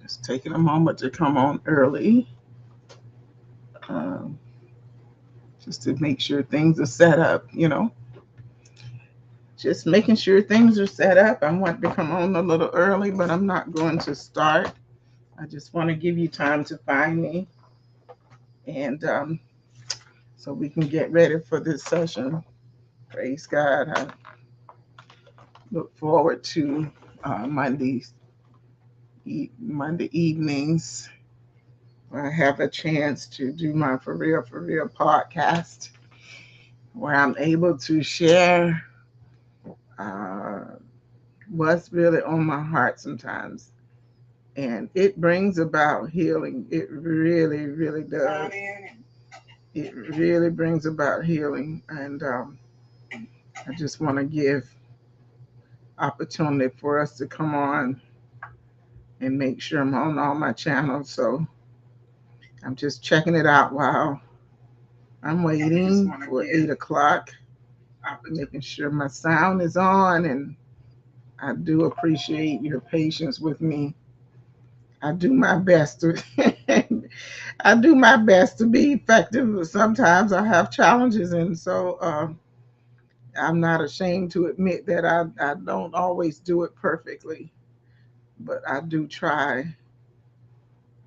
Just taking a moment to come on early, um, just to make sure things are set up, just making sure things are set up. I want to come on a little early, but I'm not going to start. I just want to give you time to find me, and so we can get ready for this session. Praise God. I look forward to Monday evenings where I have a chance to do my For Real podcast, where I'm able to share uh, what's really on my heart sometimes. And it brings about healing. It really, really does. It really brings about healing. And I just want to give opportunity for us to come on and make sure I'm on all my channels. So I'm just checking it out while I'm waiting for 8 o'clock, making sure my sound is on. And I do appreciate your patience with me. I do my best to I do my best to be effective. Sometimes I have challenges, and so I'm not ashamed to admit that I don't always do it perfectly, but I do try.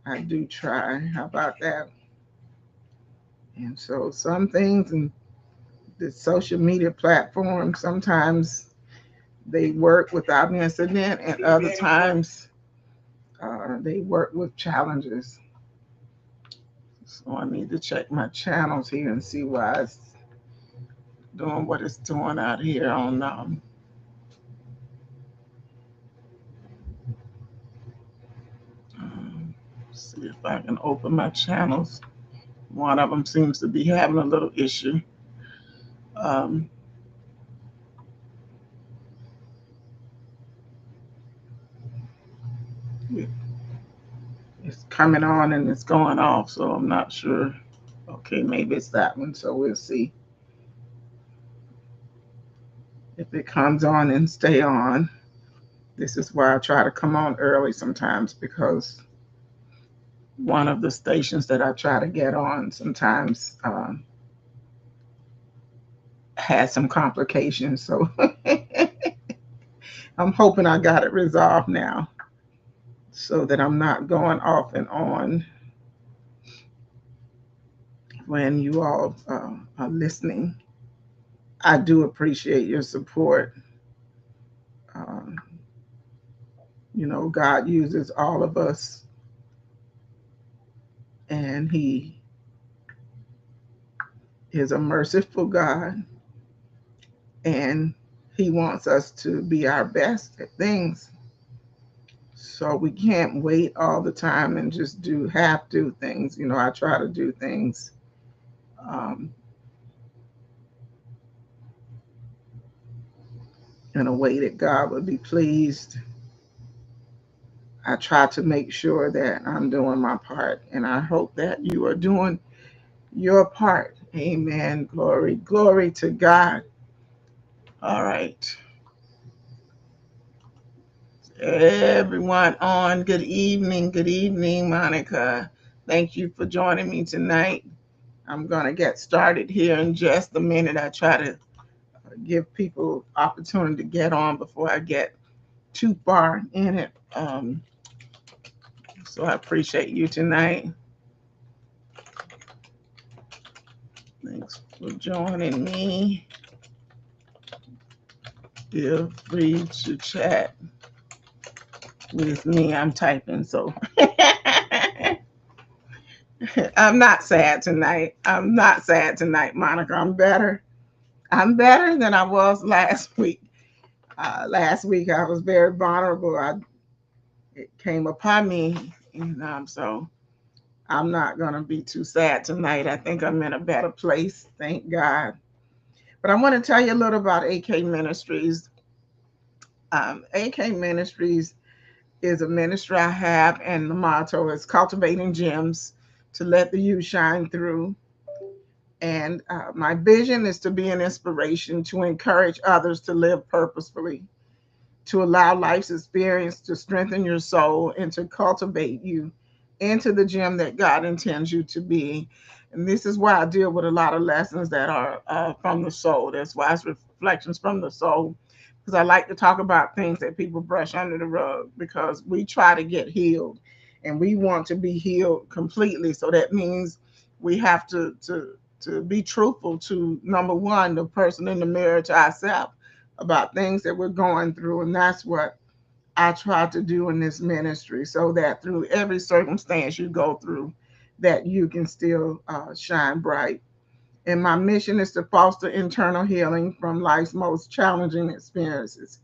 I do try. How about that? And so some things in the social media platforms, sometimes they work without an incident, and other times they work with challenges. So I need to check my channels here and see why it's doing what it's doing out here on um, see if I can open my channels. One of them seems to be having a little issue. Um, it's coming on and it's going off, so I'm not sure. Okay, maybe it's that one, so we'll see if it comes on and stay on. This is why I try to come on early sometimes, because one of the stations that I try to get on sometimes has some complications. So I'm hoping I got it resolved now so that I'm not going off and on when you all are listening. I do appreciate your support. Um, God uses all of us, and He is a merciful God, and He wants us to be our best at things. So we can't wait all the time and just do things. I try to do things um, in a way that God would be pleased. I try to make sure that I'm doing my part, and I hope that you are doing your part. Amen. Glory, glory to God. All right. Everyone on, good evening, Monica. Thank you for joining me tonight. I'm going to get started here in just a minute. I try to give people opportunity to get on before I get too far in it. So I appreciate you tonight. Thanks for joining me. Feel free to chat with me. I'm typing, so I'm not sad tonight. I'm not sad tonight, Monica. I'm better. I'm better than I was last week. Last week I was very vulnerable. It came upon me, and so I'm not gonna be too sad tonight. I think I'm in a better place. Thank God. But I want to tell you a little about AK Ministries. AK Ministries is a ministry I have, and the motto is cultivating gems to let the youth shine through. And my vision is to be an inspiration to encourage others to live purposefully, to allow life's experience to strengthen your soul and to cultivate you into the gem that God intends you to be. And this is why I deal with a lot of lessons that are from the soul. That's why it's reflections from the soul. Because I like to talk about things that people brush under the rug because we try to get healed and we want to be healed completely. So that means we have to be truthful to number one, the person in the mirror, to ourselves about things that we're going through. And that's what I try to do in this ministry so that through every circumstance you go through, that you can still shine bright. And my mission is to foster internal healing from life's most challenging experiences,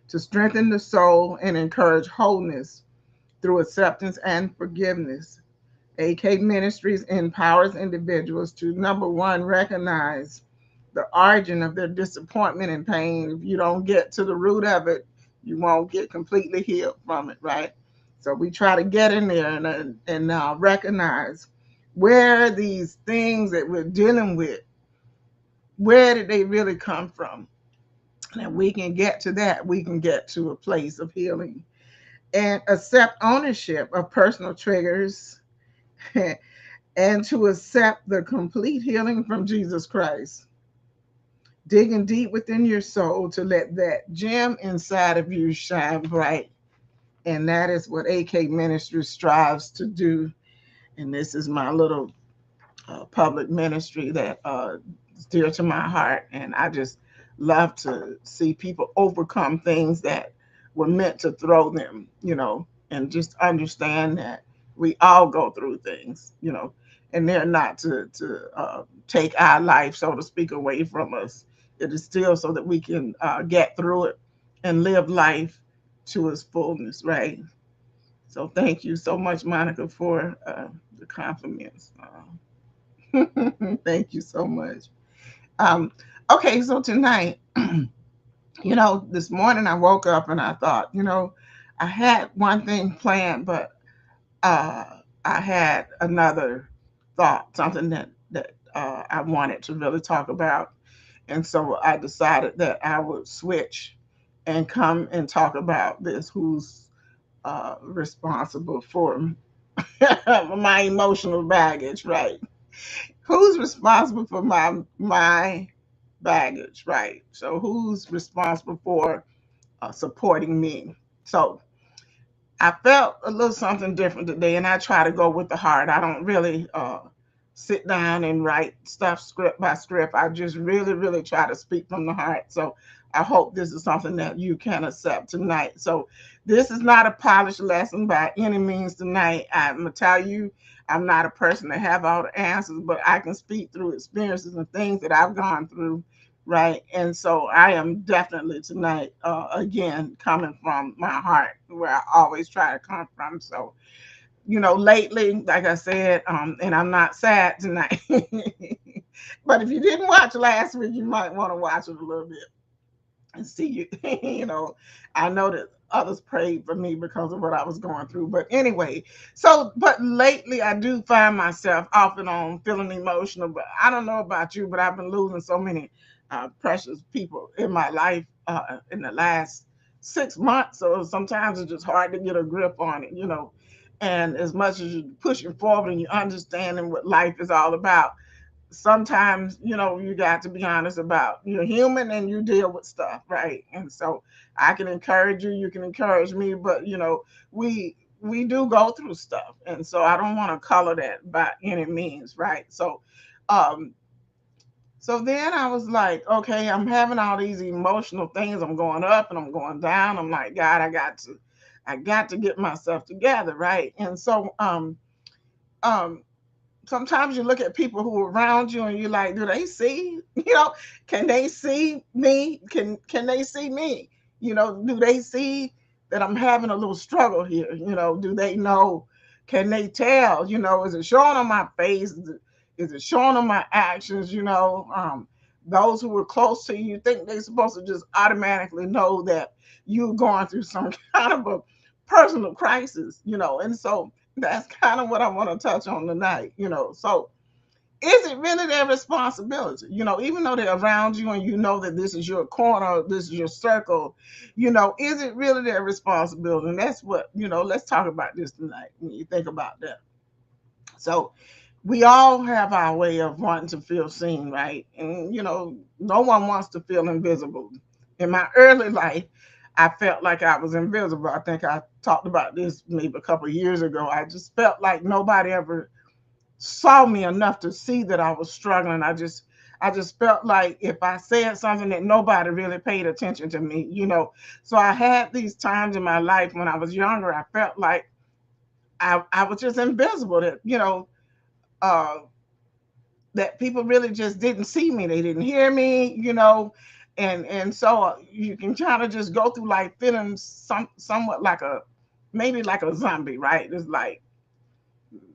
to strengthen the soul and encourage wholeness through acceptance and forgiveness. AK Ministries empowers individuals to number one, recognize the origin of their disappointment and pain. If you don't get to the root of it, you won't get completely healed from it, right? So we try to get in there and recognize where these things that we're dealing with, where did they really come from? And we can get to that. We can get to a place of healing and accept ownership of personal triggers and to accept the complete healing from Jesus Christ. Digging deep within your soul to let that gem inside of you shine bright. And that is what AK Ministry strives to do. And this is my little public ministry that is dear to my heart. And I just love to see people overcome things that were meant to throw them, and just understand that we all go through things, and they're not to take our life, so to speak, away from us. It is still so that we can get through it and live life to its fullness, right? So thank you so much, Monica, for the compliments. Thank you so much. Um, okay, so tonight, this morning I woke up and I thought, I had one thing planned, but uh, I had another thought, something that I wanted to really talk about, and so I decided that I would switch and come and talk about this. Who's responsible for my emotional baggage, right? Who's responsible for my baggage, right? So who's responsible for supporting me? So I felt a little something different today, and I try to go with the heart. I don't really sit down and write stuff script by script. I just really, really try to speak from the heart. So I hope this is something that you can accept tonight. So this is not a polished lesson by any means tonight. I'm gonna tell you, I'm not a person that have all the answers, but I can speak through experiences and things that I've gone through, right? And so I am definitely tonight, again, coming from my heart, where I always try to come from. So lately, like I said, and I'm not sad tonight. But if you didn't watch last week, you might want to watch it a little bit and see you. I know that others prayed for me because of what I was going through. But anyway, but lately I do find myself off and on feeling emotional. But I don't know about you, but I've been losing so many precious people in my life in the last 6 months. So sometimes it's just hard to get a grip on it. And as much as you're pushing forward and you're understanding what life is all about, sometimes you got to be honest about you're human and you deal with stuff, right? And so I can encourage you, you can encourage me, but we do go through stuff, and so I don't want to color that by any means, right? So then I was like, okay, I'm having all these emotional things. I'm going up and I'm going down. I'm like, God, I got to get myself together, right? And so um sometimes you look at people who are around you and you're like, do they see? Can they see me? Can they see me? Do they see that I'm having a little struggle here? Do they know? Can they tell? Is it showing on my face? Is it showing on my actions? Those who are close to you think they're supposed to just automatically know that you're going through some kind of a personal crisis, and so that's kind of what I want to touch on tonight. So is it really their responsibility? Even though they're around you and you know that this is your corner, this is your circle, is it really their responsibility? And that's what, let's talk about this tonight when you think about that. So we all have our way of wanting to feel seen, right? And, no one wants to feel invisible. In my early life, I felt like I was invisible. I think I talked about this maybe a couple of years ago. I just felt like nobody ever saw me enough to see that I was struggling. I just felt like if I said something that nobody really paid attention to me. So I had these times in my life when I was younger, I felt like I was just invisible, uh, that people really just didn't see me. They didn't hear me. And so you can kind of just go through life feeling somewhat like maybe like a zombie, right? It's like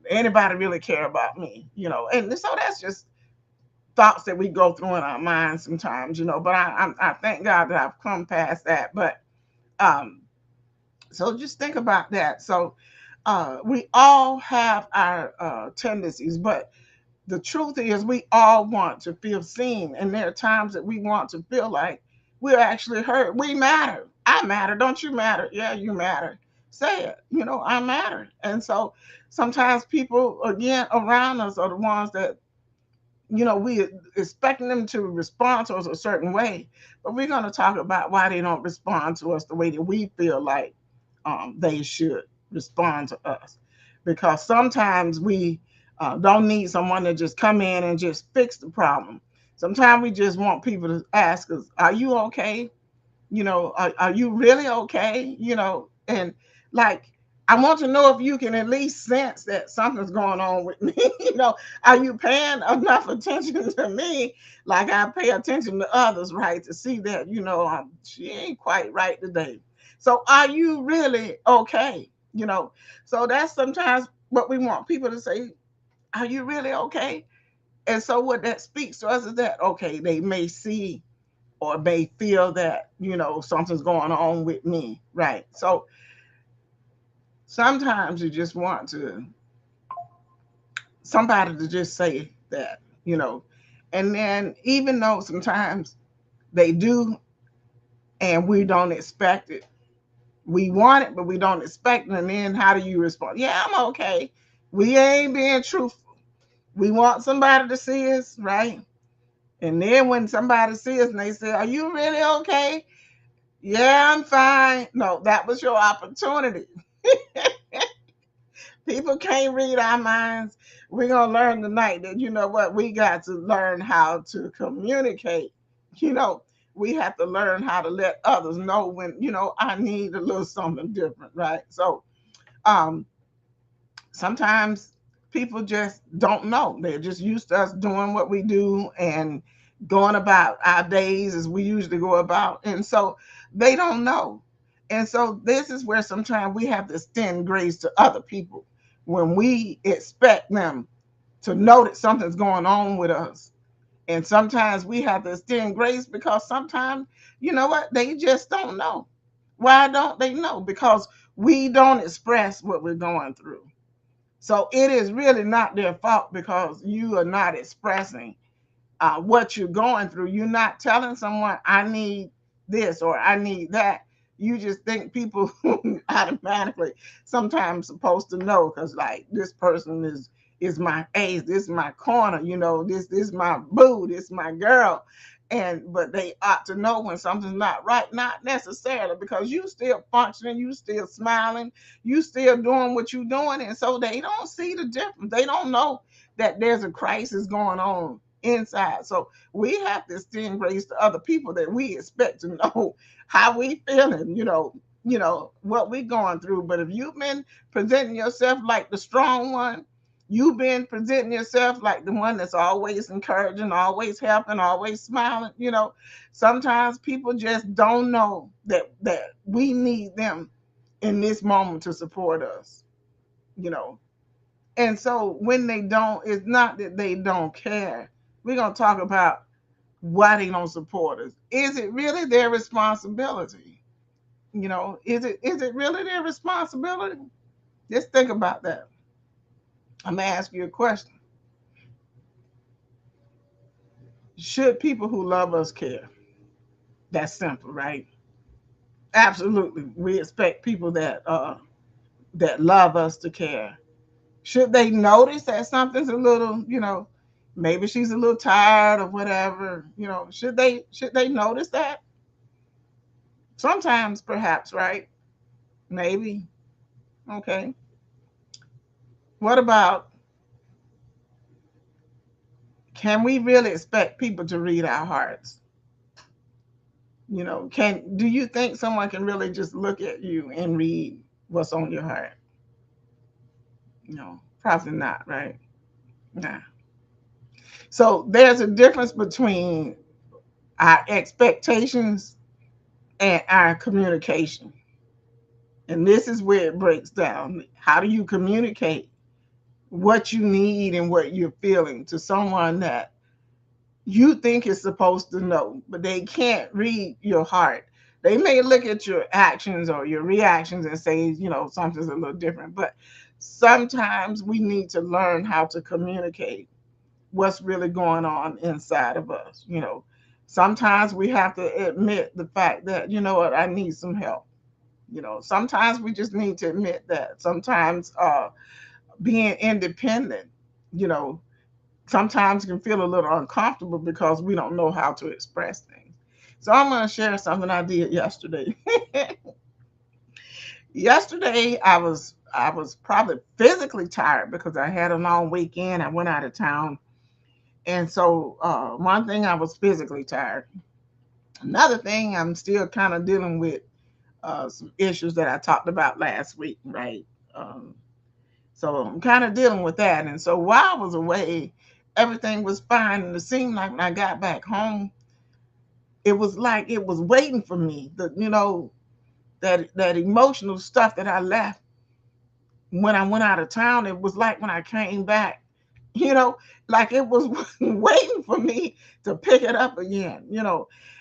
anybody really care about me. And so that's just thoughts that we go through in our minds sometimes. But I thank God that I've come past that. But um, so just think about that. So we all have our tendencies, but the truth is we all want to feel seen, and there are times that we want to feel like we're actually heard. We matter. I matter. Don't you matter? Yeah, you matter. Say it. I matter. And so sometimes people again around us are the ones that we expecting them to respond to us a certain way, but we're going to talk about why they don't respond to us the way that we feel like they should respond to us. Because sometimes we don't need someone to just come in and just fix the problem. Sometimes we just want people to ask us, "Are you okay? Are you really okay?" And like, I want to know if you can at least sense that something's going on with me. Are you paying enough attention to me like I pay attention to others, right? To see that, she ain't quite right today. So are you really okay? So that's sometimes what we want people to say, are you really okay? And so what that speaks to us is that, okay, they may see or may feel that something's going on with me, right? So sometimes you just want to somebody to just say that. And then even though sometimes they do and we don't expect it, we want it but we don't expect it, and then how do you respond? Yeah, I'm okay. We ain't being truthful. We want somebody to see us, right? And then when somebody sees us and they say, are you really okay? Yeah, I'm fine. No, that was your opportunity. People can't read our minds. We're going to learn tonight that, you know what, we got to learn how to communicate. You know, we have to learn how to let others know when, I need a little something different, right? So um, sometimes people just don't know. They're just used to us doing what we do and going about our days as we usually go about. And so they don't know. And so this is where sometimes we have to extend grace to other people when we expect them to know that something's going on with us. And sometimes we have to extend grace because sometimes, you know what, they just don't know. Why don't they know? Because we don't express what we're going through. So it is really not their fault because you are not expressing what you're going through. You're not telling someone, I need this or I need that. You just think people automatically sometimes supposed to know because like this person is my ace, this is my corner, this is my boo, this is my girl. But they ought to know when something's not right, not necessarily because you still functioning, you still smiling, you still doing what you're doing. And so they don't see the difference. They don't know that there's a crisis going on inside. So we have to extend grace to other people that we expect to know how we feeling, what we going through. But if you've been presenting yourself like the strong one, you've been presenting yourself like the one that's always encouraging, always helping, always smiling, sometimes people just don't know that we need them in this moment to support us, you know. And so when they don't, it's not that they don't care. We're going to talk about why they don't support us. Is it really their responsibility? Is it really their responsibility? Just think about that. I'm going to ask you a question. Should people who love us care? That's simple, right? Absolutely. We expect people that love us to care. Should they notice that something's a little, maybe she's a little tired or whatever, should they notice that? Sometimes perhaps, right? Maybe. Okay. What about, can we really expect people to read our hearts? Can do you think someone can really just look at you and read what's on your heart? No, probably not, right? Nah. So there's a difference between our expectations and our communication. And this is where it breaks down. How do you communicate what you need and what you're feeling to someone that you think is supposed to know, but they can't read your heart? They may look at your actions or your reactions and say, something's a little different. But sometimes we need to learn how to communicate what's really going on inside of us. Sometimes we have to admit the fact that, what, I need some help. Sometimes we just need to admit that. Sometimes being independent, you know, sometimes can feel a little uncomfortable because we don't know how to express things. So I'm going to share something I did yesterday. Yesterday I was probably physically tired because I had a long weekend. I went out of town. And so one thing, I was physically tired. Another thing, I'm still kind of dealing with some issues that I talked about last week, right? Um, so I'm kind of dealing with that. And so while I was away, everything was fine. And it seemed like when I got back home, it was like it was waiting for me. That emotional stuff that I left when I went out of town, it was like when I came back, you know, like it was waiting for me to pick it up again.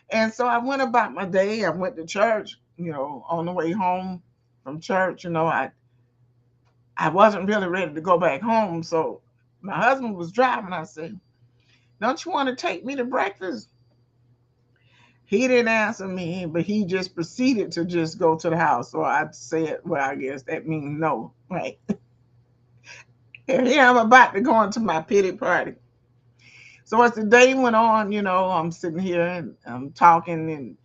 And so I went about my day. I went to church, on the way home from church, I wasn't really ready to go back home. So my husband was driving. I said, "Don't you want to take me to breakfast?" He didn't answer me, but he just proceeded to just go to the house. So I said, well, I guess that means no, right? And here I'm about to go into my pity party. So as the day went on, I'm sitting here and I'm talking, and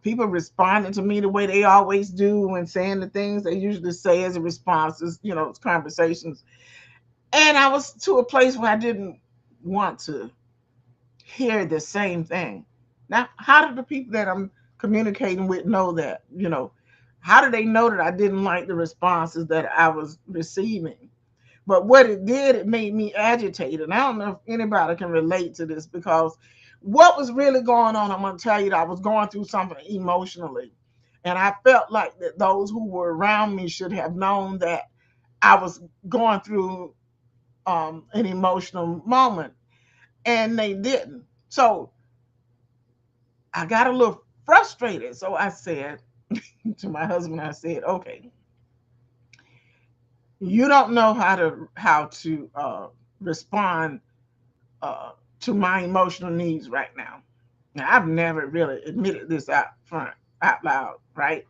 people responding to me the way they always do and saying the things they usually say as a responses, it's conversations. And I was to a place where I didn't want to hear the same thing. Now, how do the people that I'm communicating with know that? How do they know that I didn't like the responses that I was receiving? But what it did, it made me agitated. I don't know if anybody can relate to this, because what was really going on, I'm going to tell you that I was going through something emotionally. And I felt like that those who were around me should have known that I was going through an emotional moment, and they didn't. So I got a little frustrated. So I said to my husband, I said, okay, you don't know how to respond uh, to my emotional needs right now. Now, I've never really admitted this out front, out loud, right?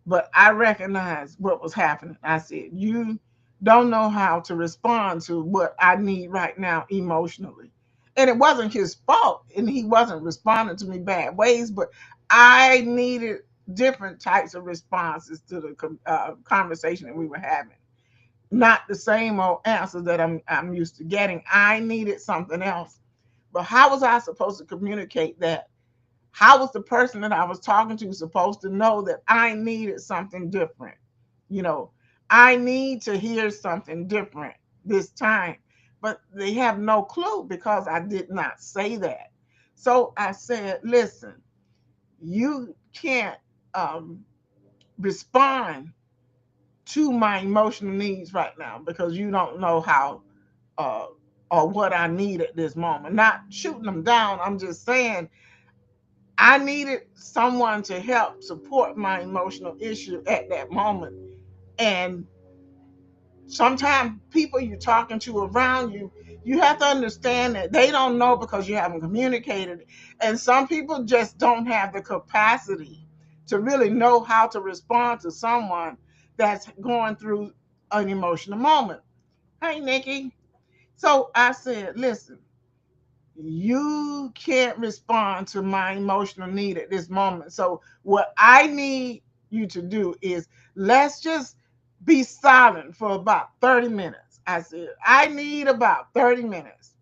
But I recognized what was happening. I said, you don't know how to respond to what I need right now emotionally. And it wasn't his fault, and he wasn't responding to me bad ways, but I needed different types of responses to the conversation that we were having. Not the same old answers that I'm used to getting. I needed something else. But how was I supposed to communicate that? How was the person that I was talking to supposed to know that I needed something different? You know, I need to hear something different this time. But they have no clue because I did not say that. So I said, listen, you can't um, respond to my emotional needs right now because you don't know how uh, or what I need at this moment. Not shooting them down. I'm just saying I needed someone to help support my emotional issue at that moment. And sometimes people you're talking to around you You have to understand that they don't know because you haven't communicated. And some people just don't have the capacity to really know how to respond to someone that's going through an emotional moment. Hey, Nikki. So I said, listen, you can't respond to my emotional need at this moment. So what I need you to do is let's just be silent for about 30 minutes. I said, I need about 30 minutes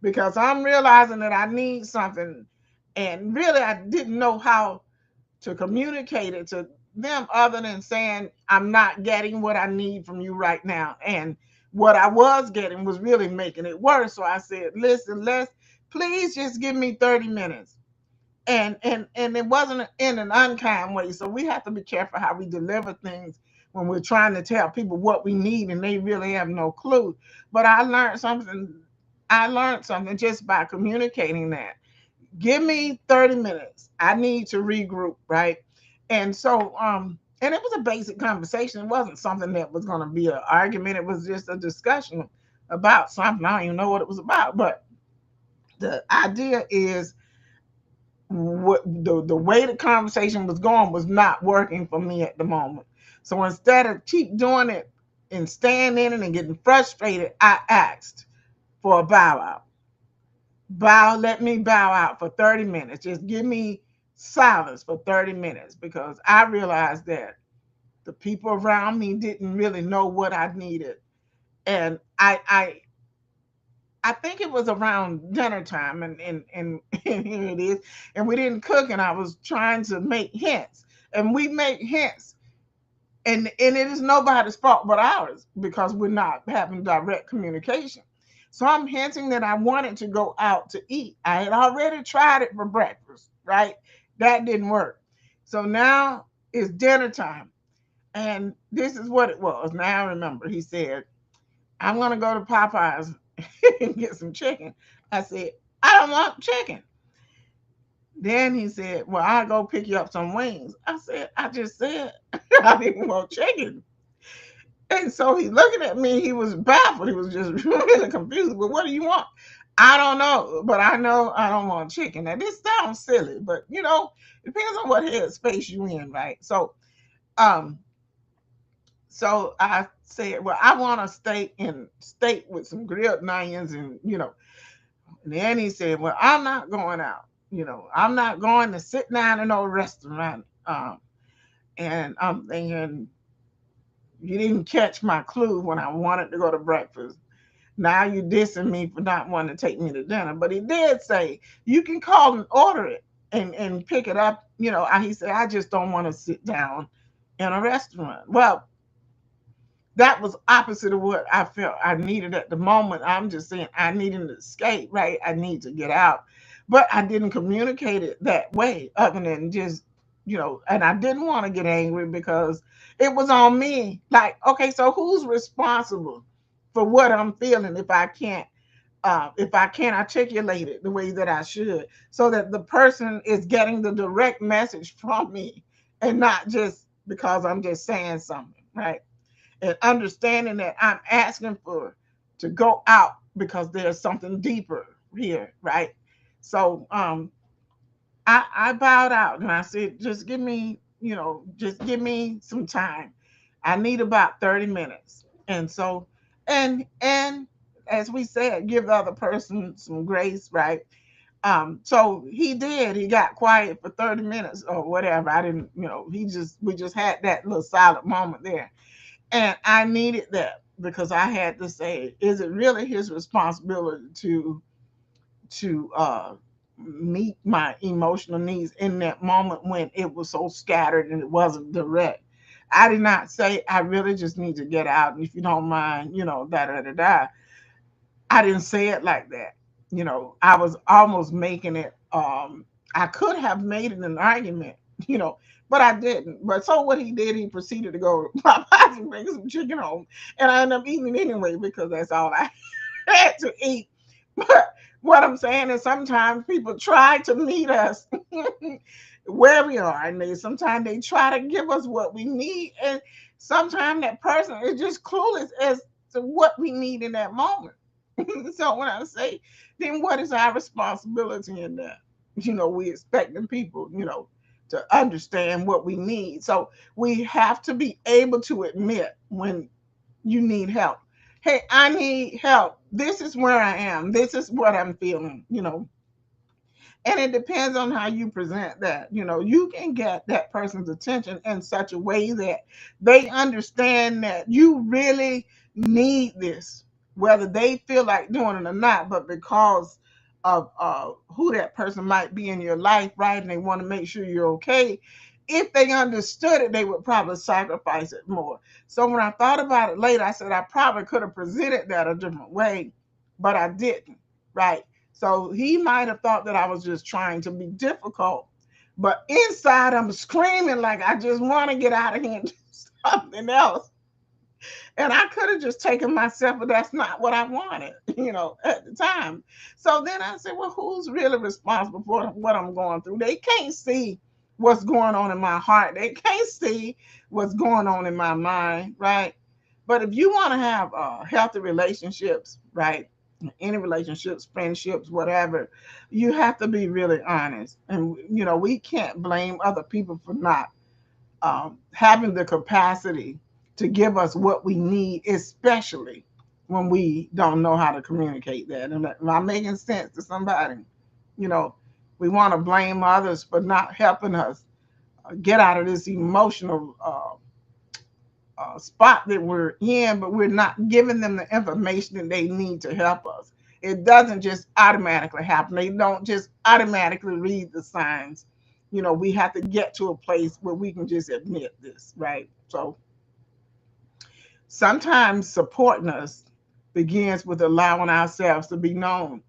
because I'm realizing that I need something. And really, I didn't know how to communicate it to them other than saying, I'm not getting what I need from you right now. And what I was getting was really making it worse. So I said, listen, let's please just give me 30 minutes. And it wasn't in an unkind way. So we have to be careful how we deliver things when we're trying to tell people what we need and they really have no clue. But I learned something just by communicating that. Give me 30 minutes. I need to regroup, right? And so and it was a basic conversation. It wasn't something that was going to be an argument. It was just a discussion about something. I don't even know what it was about, but the idea is what the way the conversation was going was not working for me at the moment. So instead of keep doing it and staying in it and getting frustrated, I asked for a bow out. Let me bow out for 30 minutes. Just give me silence for 30 minutes because I realized that the people around me didn't really know what I needed. And I think it was around dinner time and and here it is. And we didn't cook and I was trying to make hints. And we make hints. And it is nobody's fault but ours because we're not having direct communication. So I'm hinting that I wanted to go out to eat. I had already tried it for breakfast, right? That didn't work. So now it's dinner time. And this is what it was. Now I remember he said, I'm going to go to Popeyes and get some chicken. I said, I don't want chicken. Then he said, well, I'll go pick you up some wings. I said, I just said I didn't want chicken. And so he's looking at me. He was baffled. He was just really confused. But what do you want? I don't know, but I know I don't want chicken. Now this sounds silly, but it depends on what headspace you in, right? Um, so I said, well, I want a steak with some grilled onions and. And then he said, well, I'm not going out. I'm not going to sit down in no restaurant. And I'm thinking, you didn't catch my clue when I wanted to go to breakfast. Now you dissing me for not wanting to take me to dinner. But he did say, you can call and order it and pick it up. He said, I just don't want to sit down in a restaurant. Well, that was opposite of what I felt I needed at the moment. I'm just saying I needed to escape, right? I need to get out. But I didn't communicate it that way, other than just, and I didn't want to get angry because it was on me. Like, okay, so who's responsible for what I'm feeling if I can't articulate it the way that I should, so that the person is getting the direct message from me and not just because I'm just saying something, right? And understanding that I'm asking for to go out because there's something deeper here, right? So I bowed out and I said, just give me some time. I need about 30 minutes. And so and as we said, give the other person some grace, right? So he did. He got quiet for 30 minutes or whatever. I didn't, we just had that little silent moment there. And I needed that because I had to say, is it really his responsibility to meet my emotional needs in that moment when it was so scattered and it wasn't direct? I did not say I really just need to get out, and if you don't mind, da da da da. I didn't say it like that. I was almost making it. I could have made it an argument, you know, but I didn't. But so what he did, he proceeded to go to Popeyes and bring some chicken home, and I ended up eating it anyway because that's all I had to eat. But what I'm saying is sometimes people try to meet us where we are, and sometimes they try to give us what we need, and sometimes that person is just clueless as to what we need in that moment. So when I say, then what is our responsibility in that? We expecting people, to understand what we need. So we have to be able to admit when you need help. Hey, I need help. This is where I am. This is what I'm feeling. And it depends on how you present that. You can get that person's attention in such a way that they understand that you really need this, whether they feel like doing it or not, but because of who that person might be in your life, right? And they want to make sure you're okay. If they understood it, they would probably sacrifice it more. So when I thought about it later, I said I probably could have presented that a different way, but I didn't, right? So he might have thought that I was just trying to be difficult, but inside I'm screaming like I just want to get out of here and do something else. And I could have just taken myself, but that's not what I wanted, at the time. So then I said, well, who's really responsible for what I'm going through? They can't see what's going on in my heart. They can't see what's going on in my mind, right? But if you want to have healthy relationships, right? Any relationships, friendships, whatever, you have to be really honest. And, we can't blame other people for not having the capacity to give us what we need, especially when we don't know how to communicate that. And am I making sense to somebody? You know, we want to blame others for not helping us get out of this emotional spot that we're in, but we're not giving them the information that they need to help us. It doesn't just automatically happen. They don't just automatically read the signs. We have to get to a place where we can just admit this, right? So sometimes supporting us begins with allowing ourselves to be known.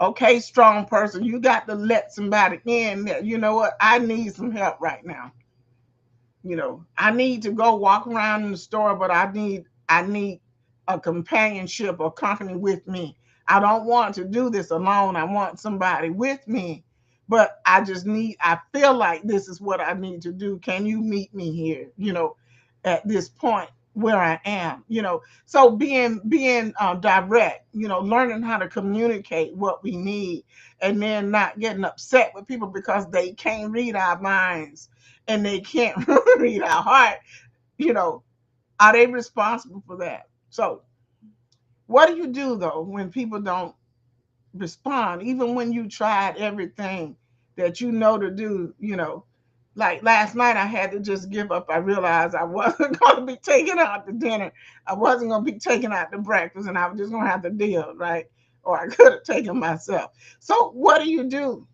Okay, strong person, you got to let somebody in that, you know what, I need some help right now. I need to go walk around in the store, but I need a companionship or company with me. I don't want to do this alone. I want somebody with me, but I feel like this is what I need to do. Can you meet me here? At this point where I am. So being direct. Learning how to communicate what we need, and then not getting upset with people because they can't read our minds and they can't read our heart. you know, are they responsible for that? So, what do you do though when people don't respond, even when you tried everything that you know to do? Like last night, I had to just give up. I realized I wasn't going to be taking out the dinner. I wasn't going to be taking out the breakfast, and I was just going to have to deal, right? Or I could have taken myself. So, what do you do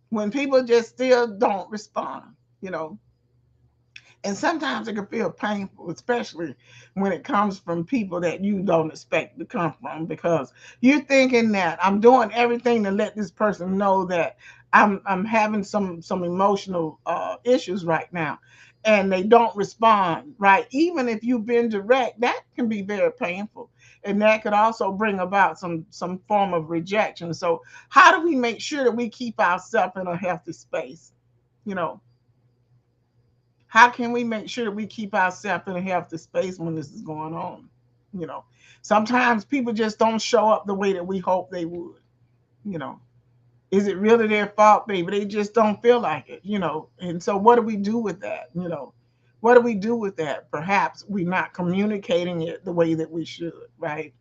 when people just still don't respond? You know, And sometimes it can feel painful, especially when it comes from people that you don't expect to come from, because you're thinking that I'm doing everything to let this person know that I'm having some emotional issues right now, and they don't respond right. Even if you've been direct, that can be very painful, and that could also bring about some form of rejection. So how do we make sure that we keep ourselves in a healthy space? You know, how can we make sure that we keep ourselves in a healthy space when this is going on? You know, Sometimes people just don't show up the way that we hope they would. You know, is it really their fault, baby? They just don't feel like it. And so, what do we do with that? What do we do with that? Perhaps we're not communicating it the way that we should, right?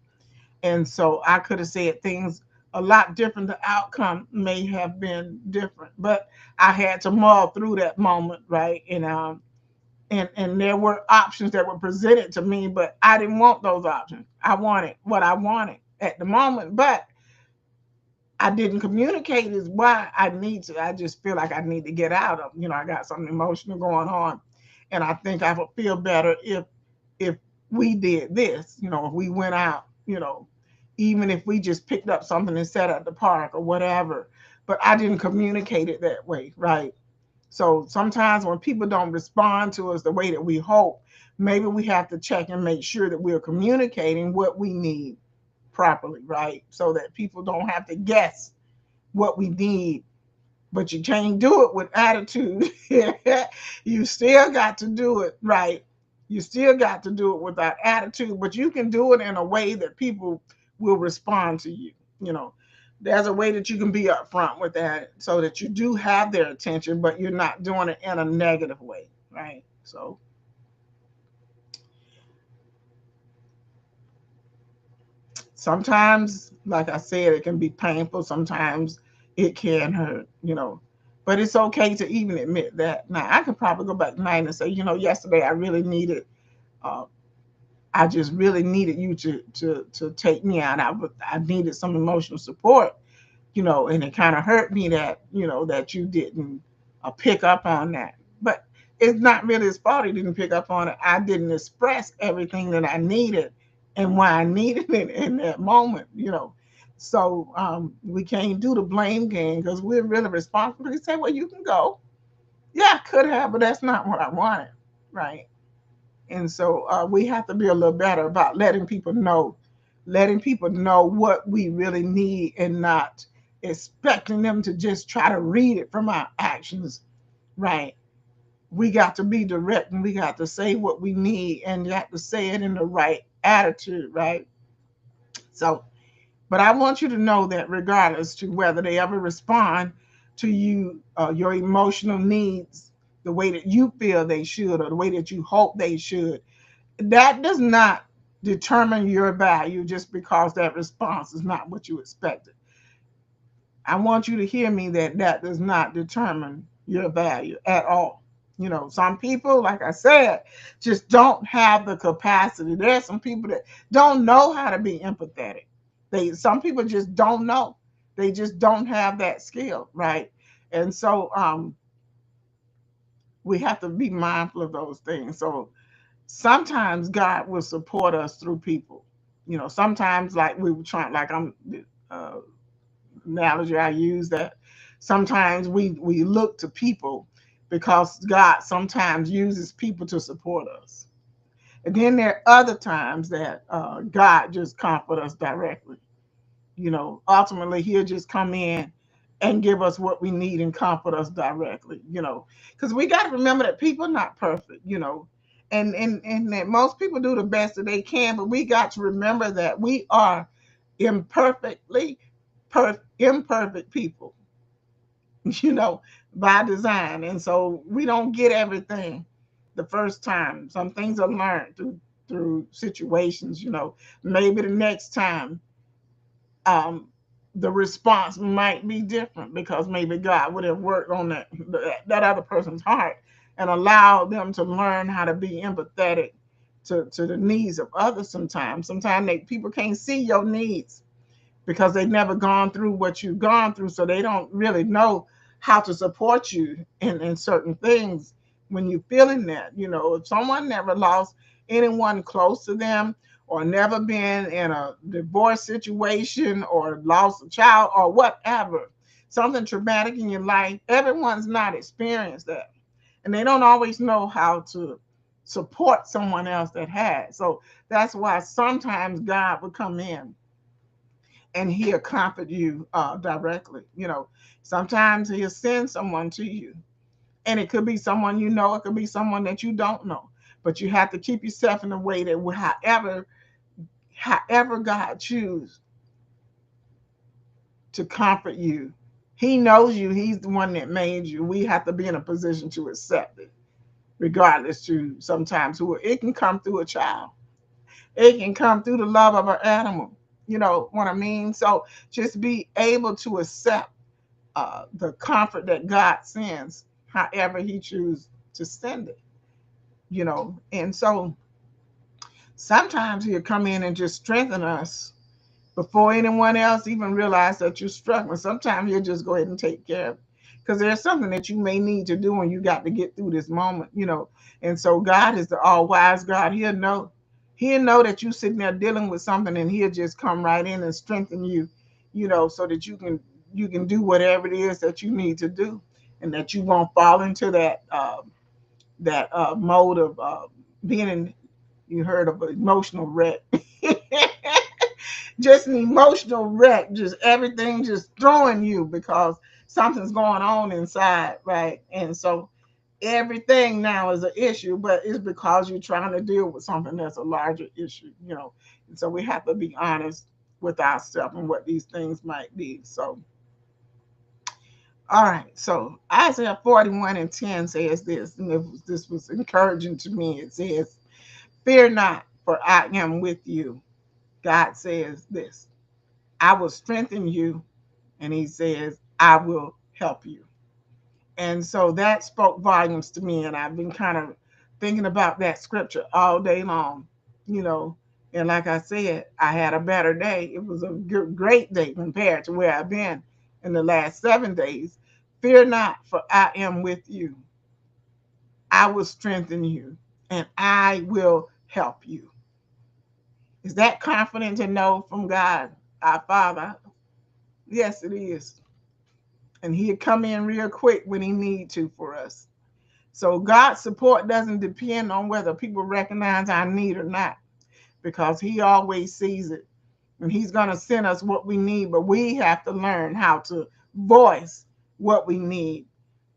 And so, I could have said things a lot different. The outcome may have been different, but I had to mull through that moment, right? And there were options that were presented to me, but I didn't want those options. I wanted what I wanted at the moment, but I didn't communicate is why I need to. I just feel like I need to get out of. I got something emotional going on, and I think I would feel better if we did this. If we went out. Even if we just picked up something and sat at the park or whatever. But I didn't communicate it that way, right? So sometimes when people don't respond to us the way that we hope, maybe we have to check and make sure that we're communicating what we need properly, right? So that people don't have to guess what we need. But you can't do it with attitude. You still got to do it right You still got to do it with that attitude, but you can do it in a way that people will respond to you. You know, there's a way that you can be upfront with that so that you do have their attention, but you're not doing it in a negative way, right? So sometimes, like I said, it can be painful. Sometimes it can hurt, but it's okay to even admit that. Now, I could probably go back tonight and say, yesterday I really needed, uh, I just really needed you to take me out. I needed some emotional support, and it kind of hurt me that, that you didn't pick up on that. But it's not really his fault he didn't pick up on it. I didn't express everything that I needed and why I needed it in that moment. So we can't do the blame game because we're really responsible. He said, well, you can go. Yeah, I could have, but that's not what I wanted. Right. And so we have to be a little better about letting people know what we really need and not expecting them to just try to read it from our actions, right? We got to be direct and we got to say what we need and you have to say it in the right attitude, right? So, but I want you to know that regardless to whether they ever respond to you, your emotional needs, the way that you feel they should or the way that you hope they should, that does not determine your value just because that response is not what you expected. I want you to hear me that that does not determine your value at all. Some people, like I said, just don't have the capacity. There are some people that don't know how to be empathetic. Some people just don't know. They just don't have that skill, right? And so we have to be mindful of those things. So sometimes God will support us through people. Sometimes like we were trying, like I'm uh, analogy I use that sometimes we look to people because God sometimes uses people to support us. And then there are other times that God just comfort us directly. Ultimately He'll just come in and give us what we need and comfort us directly. Because we got to remember that people are not perfect. And that most people do the best that they can, but we got to remember that we are imperfectly imperfect people, you know, by design. And so we don't get everything the first time. Some things are learned through situations. Maybe the next time um the response might be different because maybe God would have worked on that other person's heart and allowed them to learn how to be empathetic to the needs of others. Sometimes people can't see your needs because they've never gone through what you've gone through, so they don't really know how to support you in certain things when you're feeling that. If someone never lost anyone close to them or never been in a divorce situation or lost a child or whatever, something traumatic in your life, everyone's not experienced that. And they don't always know how to support someone else that has. So that's why sometimes God will come in and He'll comfort you directly. Sometimes He'll send someone to you, and it could be someone it could be someone that you don't know. But you have to keep yourself in a way that however God chooses to comfort you, He knows you. He's the one that made you. We have to be in a position to accept it, regardless to sometimes who it can come through a child. It can come through the love of an animal. You know what I mean? So just be able to accept the comfort that God sends, however He chooses to send it. And so sometimes He'll come in and just strengthen us before anyone else even realize that you're struggling. Sometimes He'll just go ahead and take care of it because there's something that you may need to do and you got to get through this moment. And so God is the all wise God. He'll know that you sitting there dealing with something and He'll just come right in and strengthen you, so that you can do whatever it is that you need to do and that you won't fall into that mode of being in, you heard of an emotional wreck. Just an emotional wreck, just everything just throwing you because something's going on inside, right? And so everything now is an issue, but it's because you're trying to deal with something that's a larger issue, And so we have to be honest with ourselves and what these things might be. So, all right. So Isaiah 41:10 says this, and this was encouraging to me. It says, "Fear not, for I am with you." God says this, "I will strengthen you," and he says, "I will help you." And so that spoke volumes to me. And I've been kind of thinking about that scripture all day long, you know. And like I said, I had a better day. It was a great day compared to where I've been in the last 7 days. Fear not, for I am with you. I will strengthen you and I will help you. Is that confident to know from God, our Father? Yes, it is. And he'll come in real quick when he need to for us. So God's support doesn't depend on whether people recognize our need or not, because he always sees it. And he's going to send us what we need, but we have to learn how to voice what we need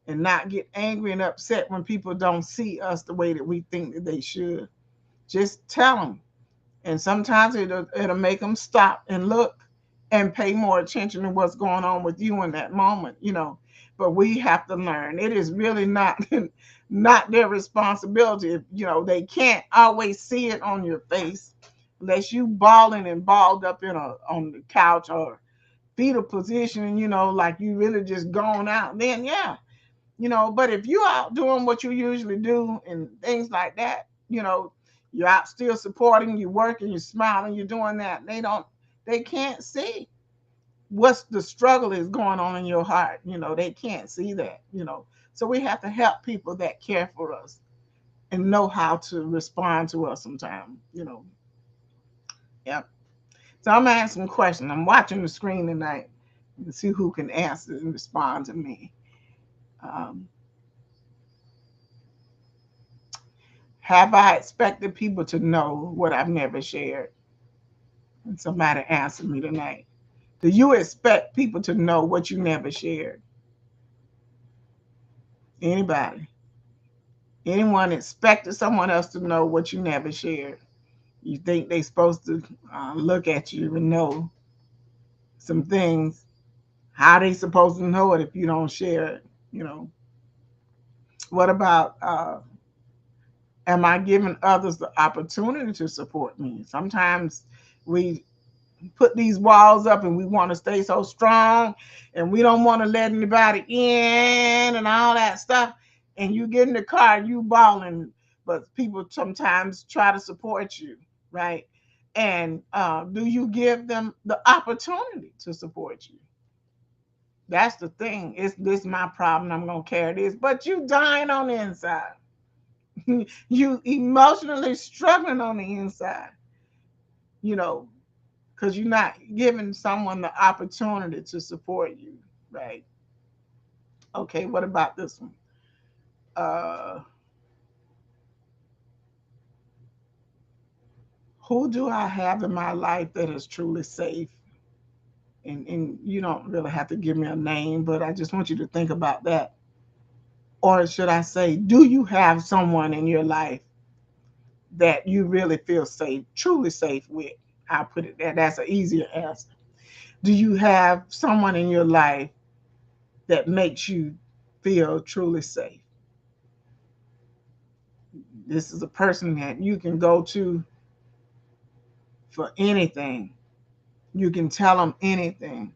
and not get angry and upset when people don't see us the way that we think that they should. Just tell them. And sometimes it'll make them stop and look and pay more attention to what's going on with you in that moment. But we have to learn. It is really not not their responsibility. They can't always see it on your face unless you balling and balled up on the couch or fetal position, like you really just gone out. Then yeah, but if you out doing what you usually do and things like that, you're out still supporting, you're working, you're smiling, you're doing that. They can't see what's the struggle is going on in your heart. They can't see that. So we have to help people that care for us and know how to respond to us sometimes. Yep. So I'm gonna ask some questions. I'm watching the screen tonight and see who can answer and respond to me. Um, have I expected people to know what I've never shared? And somebody answered me tonight. Do you expect people to know what you never shared? Anybody? Anyone expected someone else to know what you never shared? You think they're supposed to look at you and know some things? How they supposed to know it if you don't share it? What about am I giving others the opportunity to support me? Sometimes we put these walls up and we want to stay so strong and we don't want to let anybody in and all that stuff. And you get in the car, you bawling, but people sometimes try to support you, right? And do you give them the opportunity to support you? That's the thing. It's this my problem. I'm gonna carry this, but you dying on the inside. You emotionally struggling on the inside. You know, because you're not giving someone the opportunity to support you, right? Okay, what about this one? Uh, who do I have in my life that is truly safe? And you don't really have to give me a name, but I just want you to think about that. Or should I say, do you have someone in your life that you really feel safe, truly safe with? I'll put it there. That's an easier answer. Do you have someone in your life that makes you feel truly safe? This is a person that you can go to for anything. You can tell them anything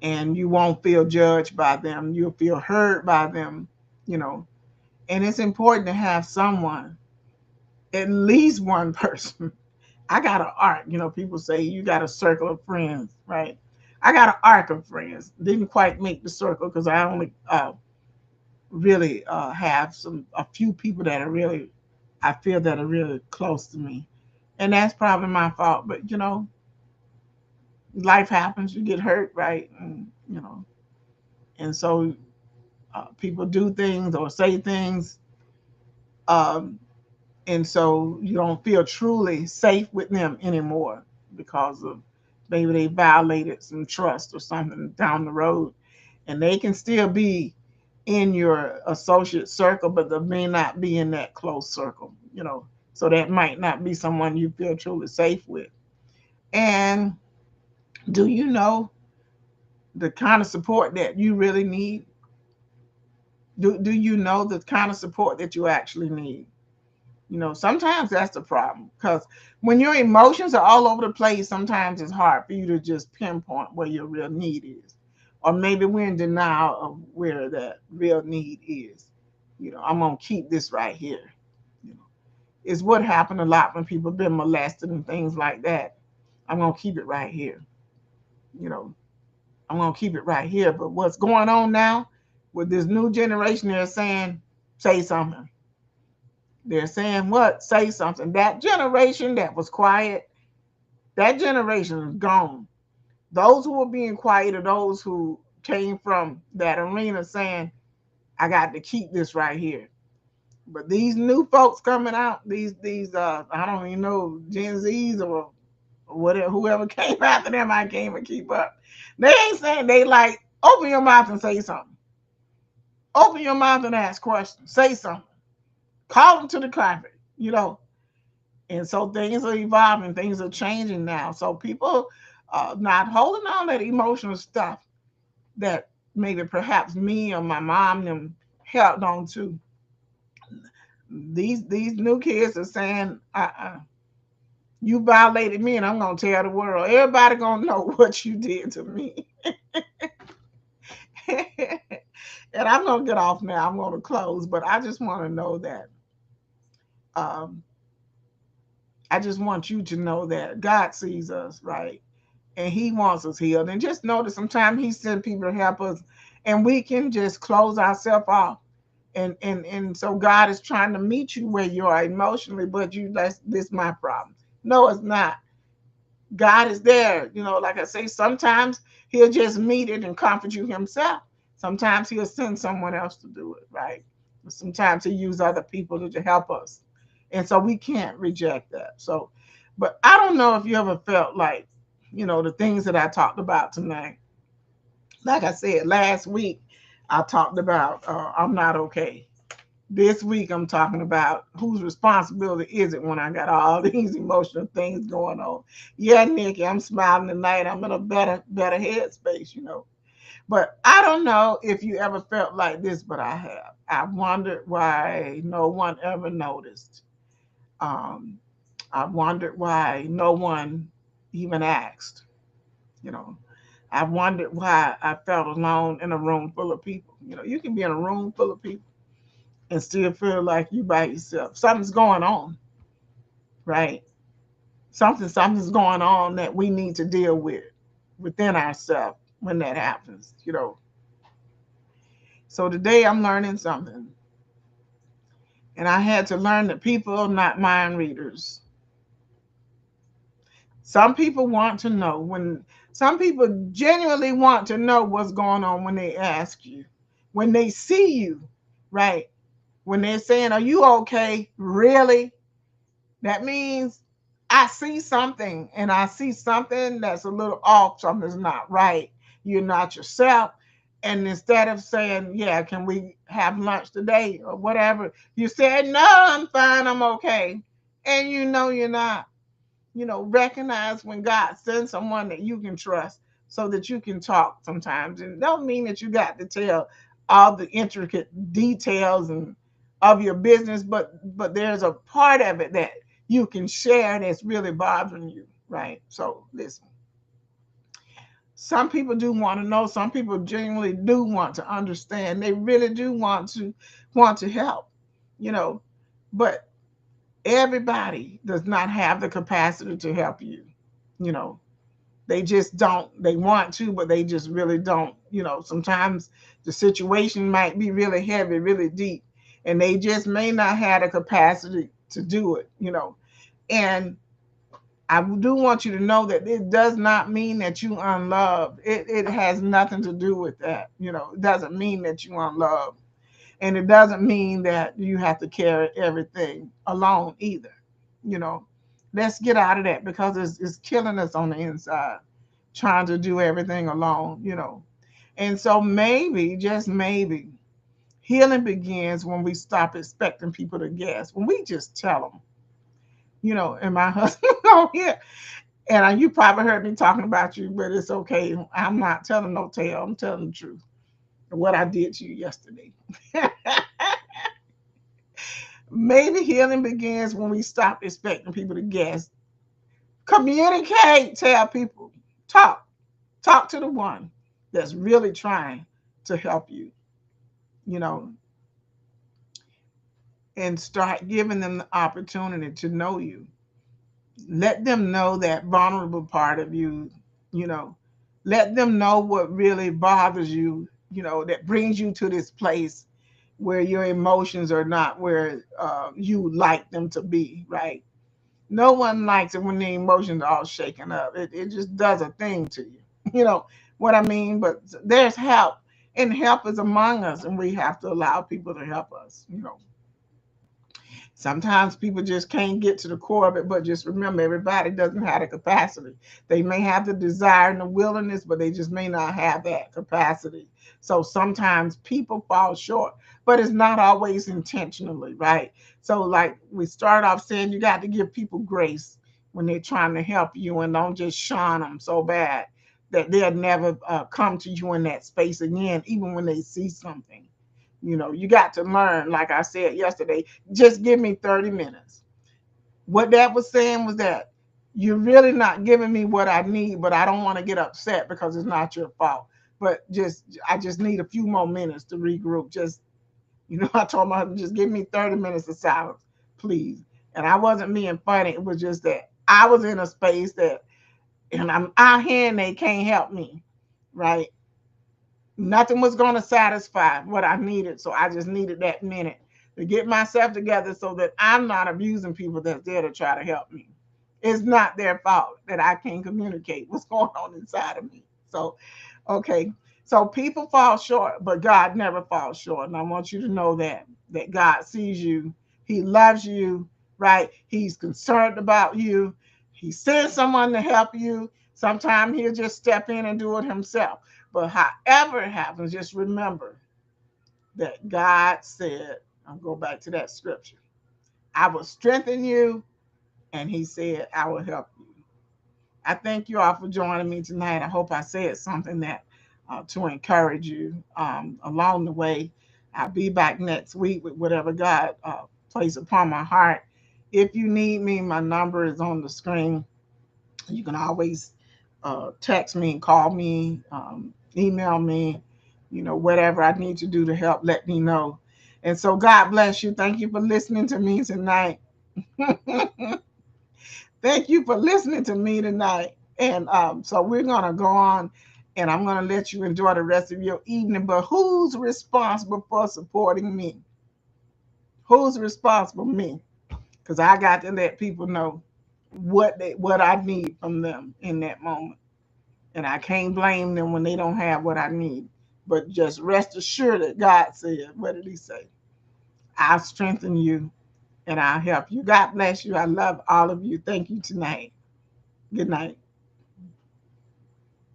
and you won't feel judged by them. You'll feel heard by them, you know. And it's important to have someone, at least one person. I got an arc, people say you got a circle of friends, right? I got an arc of friends. Didn't quite make the circle because I only really have a few people that are really, I feel that are really close to me. And that's probably my fault, but life happens, you get hurt, right? And so people do things or say things, um, and so you don't feel truly safe with them anymore because of maybe they violated some trust or something down the road, and they can still be in your associate circle, but they may not be in that close circle, So that might not be someone you feel truly safe with. And do you know the kind of support that you really need? Do you know the kind of support that you actually need? Sometimes that's the problem, because when your emotions are all over the place, sometimes it's hard for you to just pinpoint where your real need is. Or maybe we're in denial of where that real need is. I'm going to keep this right here. You know, it's what happened a lot when people have been molested and things like that. I'm going to keep it right here. You know, I'm going to keep it right here. But what's going on now with this new generation, they're saying, say something. They're saying what? Say something. That generation that was quiet, that generation is gone. Those who were being quiet are those who came from that arena saying, I got to keep this right here. But these new folks coming out, these I don't even know, Gen Zs or whatever, whoever came after them, I can't even keep up. They ain't saying, they like, open your mouth and say something. Open your mouth and ask questions. Say something. Call them to the carpet. And so things are evolving, things are changing now. So people not holding on that emotional stuff that maybe perhaps me or my mom them held on to. These new kids are saying, you violated me, and I'm gonna tell the world. Everybody gonna know what you did to me. And I'm gonna get off now. I'm gonna close, but I just want to know that. Um, I just want you to know that God sees us, right? And He wants us healed. And just know that sometimes He sends people to help us, and we can just close ourselves off. And so God is trying to meet you where you are emotionally, but this is my problem. No, it's not. God is there. Like I say, sometimes He'll just meet it and comfort you Himself. Sometimes He'll send someone else to do it, right? Sometimes He use other people to help us. And so we can't reject that. So, but I don't know if you ever felt like, the things that I talked about tonight. Like I said, last week, I talked about I'm not okay. This week, I'm talking about whose responsibility is it when I got all these emotional things going on. Yeah, Nikki, I'm smiling tonight. I'm in a better headspace. But I don't know if you ever felt like this, but I have. I wondered why no one ever noticed. Um, I wondered why no one even asked. You know, I wondered why I felt alone in a room full of people. You can be in a room full of people and still feel like you by yourself. Something's going on, right? Something's going on that we need to deal with within ourselves when that happens. So today I'm learning something. And I had to learn that people are not mind readers. Some people want to know when some people genuinely want to know what's going on when they ask you, when they see you, right? When they're saying, are you okay? Really? That means I see something, and I see something that's a little off, something's not right. You're not yourself. And instead of saying, yeah, can we have lunch today or whatever, you said, no, I'm fine, I'm okay. And you're not. Recognize when God sends someone that you can trust so that you can talk sometimes. And it don't mean that you got to tell all the intricate details and of your business, but there's a part of it that you can share that's really bothering you, right? So listen. Some people do want to know, some people genuinely do want to understand. They really do want to help, you know, but everybody does not have the capacity to help you. You know, they just don't. They want to, but they just really don't. Sometimes the situation might be really heavy, really deep, and they just may not have the capacity to do it. And I do want you to know that it does not mean that you unloved. It has nothing to do with that. It doesn't mean that you unloved. And it doesn't mean that you have to carry everything alone either. You know, let's get out of that because it's killing us on the inside, trying to do everything alone. And so maybe, just maybe, Healing begins when we stop expecting people to guess. When we just tell them, and my husband on here, and you probably heard me talking about you, but it's okay. I'm not telling no tale. I'm telling the truth. What I did to you yesterday. Maybe healing begins when we stop expecting people to guess. Communicate, tell people, talk. Talk to the one that's really trying to help you, you know, and start giving them the opportunity to know you. Let them know that vulnerable part of you, you know. Let them know what really bothers you, that brings you to this place where your emotions are not where you like them to be, right? No one likes it when the emotions are all shaken up. It just does a thing to you. You know what I mean? But there's help, and help is among us, and we have to allow people to help us. Sometimes people just can't get to the core of it, but just remember, everybody doesn't have the capacity. They may have the desire and the willingness, but they just may not have that capacity. So sometimes people fall short, but it's not always intentionally, right? So, like we start off saying, you got to give people grace when they're trying to help you, and don't just shun them so bad that they'll never come to you in that space again, even when they see something. You got to learn, like I said yesterday, just give me 30 minutes. What that was saying was that you're really not giving me what I need, but I don't want to get upset because it's not your fault. But I just need a few more minutes to regroup. I told my husband, just give me 30 minutes of silence, please. And I wasn't being funny. It was just that I was in a space and I'm out here and they can't help me, right? Nothing was going to satisfy what I needed. So I just needed that minute to get myself together so that I'm not abusing people that's there to try to help me. It's not their fault that I can't communicate what's going on inside of me. So, okay. So people fall short, but God never falls short. And I want you to know that God sees you. He loves you, right? He's concerned about you. He sends someone to help you. Sometimes he'll just step in and do it himself. But however it happens, just remember that God said, I'll go back to that scripture, I will strengthen you, and he said, I will help you. I thank you all for joining me tonight. I hope I said something that to encourage you along the way. I'll be back next week with whatever God placed upon my heart. If you need me, my number is on the screen. You can always text me, call me, email me, whatever I need to do to help, let me know. And so God bless you. Thank you for listening to me tonight. Thank you for listening to me tonight. And so we're going to go on and I'm going to let you enjoy the rest of your evening. But who's responsible for supporting me? Who's responsible? Me. Because I got to let people know what I need from them in that moment. And I can't blame them when they don't have what I need. But just rest assured that God said, what did he say? I'll strengthen you and I'll help you. God bless you. I love all of you. Thank you tonight. Good night.